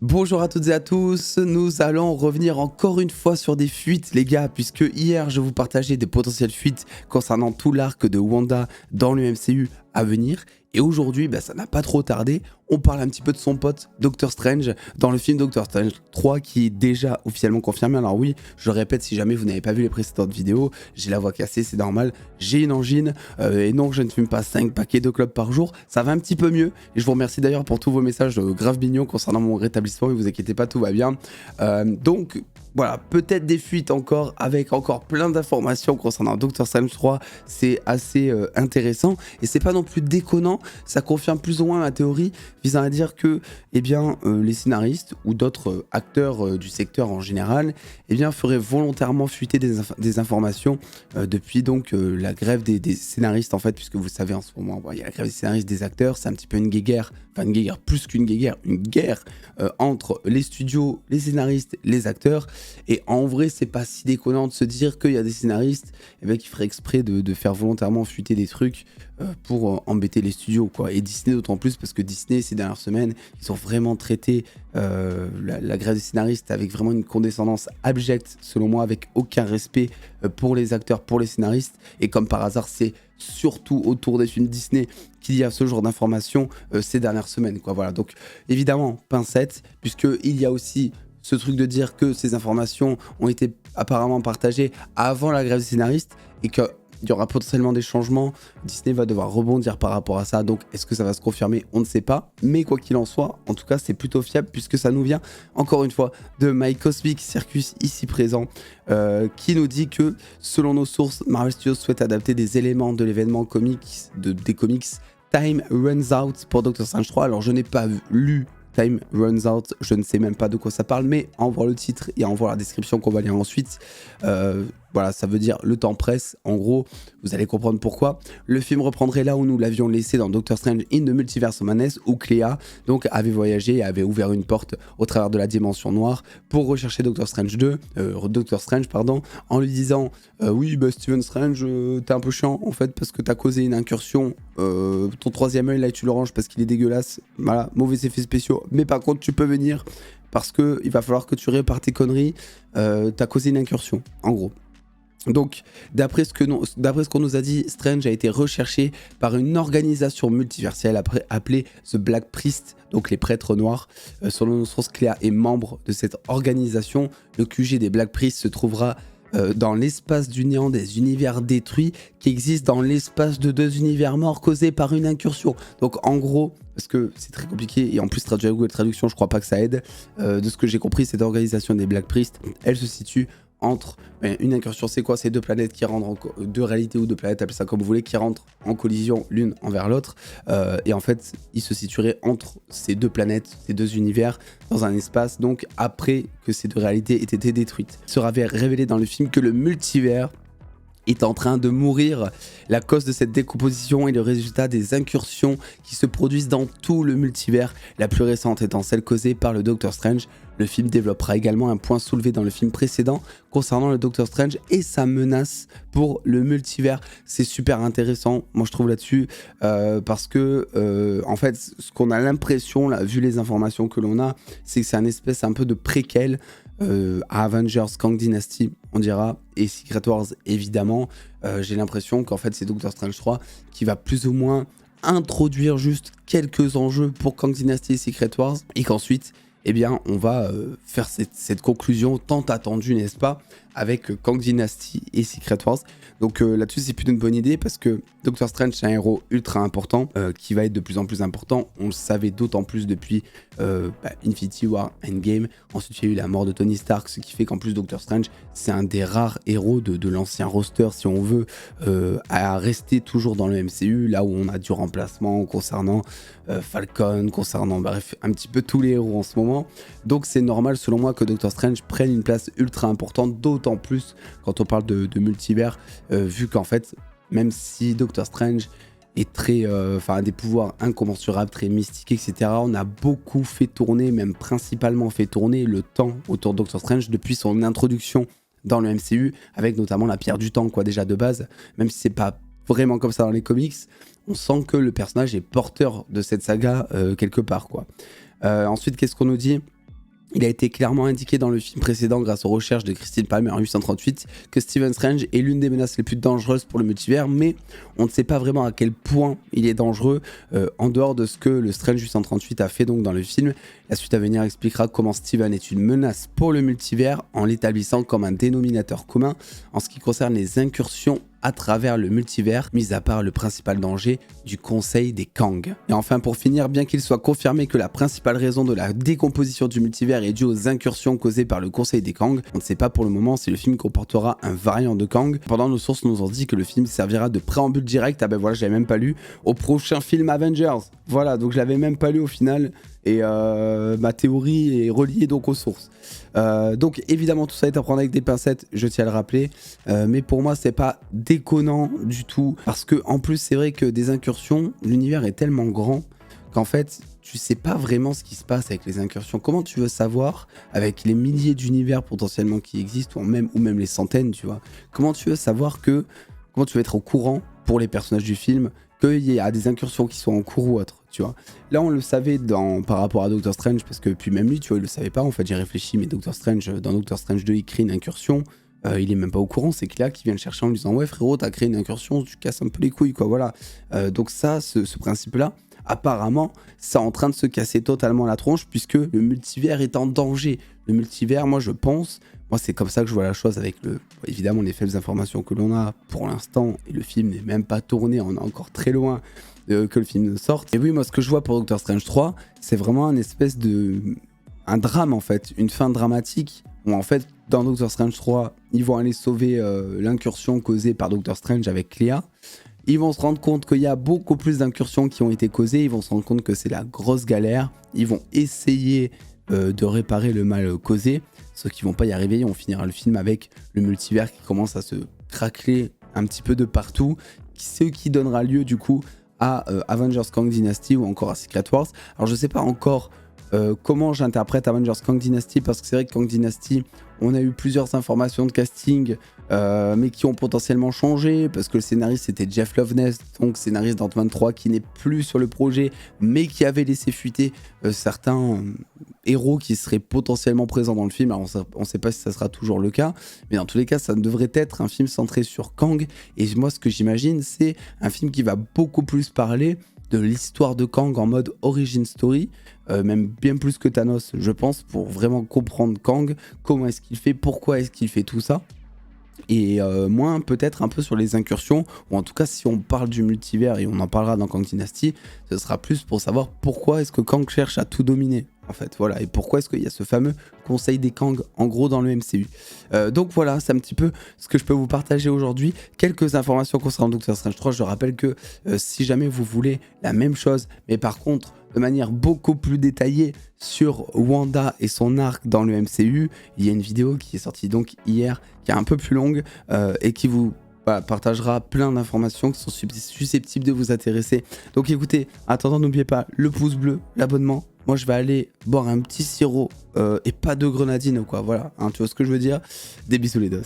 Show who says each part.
Speaker 1: Bonjour à toutes et à tous, nous allons revenir encore une fois sur des fuites les gars, puisque hier je vous partageais des potentielles fuites concernant tout l'arc de Wanda dans le MCU à venir. Et aujourd'hui, ça n'a pas trop tardé, on parle un petit peu de son pote Doctor Strange dans le film Doctor Strange 3 qui est déjà officiellement confirmé. Alors oui, je le répète, si jamais vous n'avez pas vu les précédentes vidéos, j'ai la voix cassée, c'est normal, j'ai une angine, et non, je ne fume pas 5 paquets de clopes par jour, ça va un petit peu mieux. Et je vous remercie d'ailleurs pour tous vos messages grave mignons concernant mon rétablissement, ne vous inquiétez pas, tout va bien. Donc voilà, peut-être des fuites encore, avec encore plein d'informations concernant Doctor Strange 3, c'est assez intéressant, et c'est pas non plus déconnant, ça confirme plus ou moins la théorie visant à dire que les scénaristes ou d'autres acteurs du secteur en général feraient volontairement fuiter des informations depuis donc la grève des scénaristes en fait, puisque vous savez en ce moment, il y a la grève des scénaristes, des acteurs, c'est un petit peu une guéguerre, enfin une guéguerre plus qu'une guéguerre, une guerre entre les studios, les scénaristes, les acteurs. Et en vrai, c'est pas si déconnant de se dire qu'il y a des scénaristes qui feraient exprès de faire volontairement fuiter des trucs pour embêter les studios, quoi. Et Disney d'autant plus, parce que Disney, ces dernières semaines, ils ont vraiment traité la grève des scénaristes avec vraiment une condescendance abjecte, selon moi, avec aucun respect pour les acteurs, pour les scénaristes. Et comme par hasard, c'est surtout autour des films Disney qu'il y a ce genre d'informations ces dernières semaines, quoi. Voilà. Donc évidemment, pincette, puisqu'il y a aussi ce truc de dire que ces informations ont été apparemment partagées avant la grève des scénaristes et qu'il y aura potentiellement des changements. Disney va devoir rebondir par rapport à ça, donc est-ce que ça va se confirmer? On ne sait pas, mais quoi qu'il en soit, en tout cas c'est plutôt fiable puisque ça nous vient encore une fois de My Cosmic Circus ici présent, qui nous dit que selon nos sources, Marvel Studios souhaite adapter des éléments de l'événement des comics Time Runs Out pour Doctor Strange 3. Alors je n'ai pas lu Time Runs Out, je ne sais même pas de quoi ça parle, mais en voir le titre et en voir la description qu'on va lire ensuite, voilà, ça veut dire le temps presse. En gros, vous allez comprendre pourquoi. Le film reprendrait là où nous l'avions laissé dans Doctor Strange in the Multiverse of Madness, où Clea donc avait voyagé et avait ouvert une porte au travers de la dimension noire pour rechercher Doctor Strange en lui disant oui, Steven Strange, t'es un peu chiant en fait parce que t'as causé une incursion. Ton troisième œil là, tu le ranges parce qu'il est dégueulasse. Voilà, mauvais effets spéciaux. Mais par contre, tu peux venir parce que il va falloir que tu répares tes conneries. T'as causé une incursion, en gros. Donc, d'après ce qu'on nous a dit, Strange a été recherché par une organisation multiverselle appelée The Black Priest, donc les prêtres noirs. Selon nos sources, Clea est membre de cette organisation. Le QG des Black Priests se trouvera dans l'espace du néant des univers détruits qui existe dans l'espace de deux univers morts causés par une incursion. Donc en gros, parce que c'est très compliqué et en plus traduire Google Traduction, je crois pas que ça aide. De ce que j'ai compris, cette organisation des Black Priests, elle se situe entre une incursion, c'est quoi? C'est deux planètes qui rentrent deux réalités ou deux planètes, appelez ça comme vous voulez, qui rentrent en collision l'une envers l'autre. Et en fait, ils se situeraient entre ces deux planètes, ces deux univers, dans un espace, donc après que ces deux réalités aient été détruites. Il sera révélé dans le film que le multivers est en train de mourir. La cause de cette décomposition est le résultat des incursions qui se produisent dans tout le multivers, la plus récente étant celle causée par le Doctor Strange. Le film développera également un point soulevé dans le film précédent concernant le Doctor Strange et sa menace pour le multivers. C'est super intéressant, moi je trouve là-dessus, parce que en fait, ce qu'on a l'impression, là, vu les informations que l'on a, c'est que c'est un espèce un peu de préquel à Avengers, Kang Dynasty, on dira, et Secret Wars évidemment. J'ai l'impression qu'en fait c'est Doctor Strange 3 qui va plus ou moins introduire juste quelques enjeux pour Kang Dynasty et Secret Wars, et qu'ensuite on va faire cette conclusion tant attendue, n'est-ce pas, avec Kang Dynasty et Secret Wars. Donc là-dessus, c'est plutôt une bonne idée parce que Doctor Strange, c'est un héros ultra important qui va être de plus en plus important. On le savait d'autant plus depuis Infinity War, Endgame. Ensuite, il y a eu la mort de Tony Stark, ce qui fait qu'en plus, Doctor Strange, c'est un des rares héros de l'ancien roster, si on veut, à rester toujours dans le MCU, là où on a du remplacement concernant Falcon, concernant bref, un petit peu tous les héros en ce moment. Donc c'est normal selon moi que Doctor Strange prenne une place ultra importante, d'autant plus quand on parle de multivers, vu qu'en fait, même si Doctor Strange est très, a des pouvoirs incommensurables, très mystiques, etc., on a beaucoup fait tourner, même principalement fait tourner le temps autour de Doctor Strange depuis son introduction dans le MCU, avec notamment la pierre du temps, quoi, déjà de base, même si c'est pas vraiment comme ça dans les comics, on sent que le personnage est porteur de cette saga quelque part, quoi. Ensuite, qu'est-ce qu'on nous dit ? Il a été clairement indiqué dans le film précédent grâce aux recherches de Christine Palmer en 838 que Stephen Strange est l'une des menaces les plus dangereuses pour le multivers, mais on ne sait pas vraiment à quel point il est dangereux en dehors de ce que le Strange 838 a fait donc dans le film. La suite à venir expliquera comment Steven est une menace pour le multivers en l'établissant comme un dénominateur commun en ce qui concerne les incursions à travers le multivers, mis à part le principal danger du Conseil des Kang. Et enfin pour finir, bien qu'il soit confirmé que la principale raison de la décomposition du multivers est due aux incursions causées par le Conseil des Kang, on ne sait pas pour le moment si le film comportera un variant de Kang. Pendant nos sources nous ont dit que le film servira de préambule direct, ah ben voilà, je l'avais même pas lu, au prochain film Avengers. Voilà, donc je l'avais même pas lu au final. Et ma théorie est reliée donc aux sources. Donc évidemment tout ça est à prendre avec des pincettes, je tiens à le rappeler, mais pour moi c'est pas déconnant du tout, parce que en plus c'est vrai que des incursions, l'univers est tellement grand qu'en fait tu sais pas vraiment ce qui se passe avec les incursions. Comment tu veux savoir, avec les milliers d'univers potentiellement qui existent, ou même les centaines, tu vois, comment tu veux savoir comment tu veux être au courant pour les personnages du film qu'il y a des incursions qui sont en cours ou autre, tu vois. Là, on le savait par rapport à Doctor Strange, parce que puis même lui, tu vois, il le savait pas, en fait, j'ai réfléchi, mais dans Doctor Strange 2, il crée une incursion, il est même pas au courant, c'est Clea qui vient le chercher en lui disant « Ouais, frérot, t'as créé une incursion, tu casses un peu les couilles, quoi, voilà. » Donc ça, ce principe-là, apparemment, c'est en train de se casser totalement la tronche, puisque le multivers est en danger. Le multivers, moi, c'est comme ça que je vois la chose avec évidemment les faibles informations que l'on a pour l'instant, et le film n'est même pas tourné, on est encore très loin que le film ne sorte. Et oui, moi ce que je vois pour Doctor Strange 3, c'est vraiment un drame en fait, une fin dramatique, où en fait dans Doctor Strange 3, ils vont aller sauver l'incursion causée par Doctor Strange avec Clea. Ils vont se rendre compte qu'il y a beaucoup plus d'incursions qui ont été causées, ils vont se rendre compte que c'est la grosse galère, ils vont essayer de réparer le mal causé, sauf qu'ils vont pas y arriver, on finira le film avec le multivers qui commence à se craqueler un petit peu de partout, ce qui donnera lieu du coup à Avengers Kang Dynasty ou encore à Secret Wars. Alors je sais pas encore comment j'interprète Avengers Kang Dynasty, parce que c'est vrai que Kang Dynasty, on a eu plusieurs informations de casting mais qui ont potentiellement changé, parce que le scénariste c'était Jeff Loveness, donc scénariste d'Ant-Man 3 qui n'est plus sur le projet, mais qui avait laissé fuiter certains héros qui seraient potentiellement présents dans le film. Alors on ne sait pas si ça sera toujours le cas, mais dans tous les cas ça devrait être un film centré sur Kang, et moi ce que j'imagine c'est un film qui va beaucoup plus parler de l'histoire de Kang en mode origin story, même bien plus que Thanos je pense, pour vraiment comprendre Kang, comment est-ce qu'il fait, pourquoi est-ce qu'il fait tout ça. Et moins peut-être un peu sur les incursions, ou en tout cas si on parle du multivers, et on en parlera dans Kang Dynasty, ce sera plus pour savoir pourquoi est-ce que Kang cherche à tout dominer en fait, voilà, et pourquoi est-ce qu'il y a ce fameux conseil des Kang en gros dans le MCU. Donc voilà, c'est un petit peu ce que je peux vous partager aujourd'hui, quelques informations concernant Doctor Strange 3. Je rappelle que si jamais vous voulez la même chose, mais par contre de manière beaucoup plus détaillée sur Wanda et son arc dans le MCU, il y a une vidéo qui est sortie donc hier, qui est un peu plus longue et qui vous partagera plein d'informations qui sont susceptibles de vous intéresser. Donc écoutez, en attendant, n'oubliez pas le pouce bleu, l'abonnement. Moi je vais aller boire un petit sirop et pas de grenadine ou quoi, voilà, hein, tu vois ce que je veux dire. Des bisous les dos.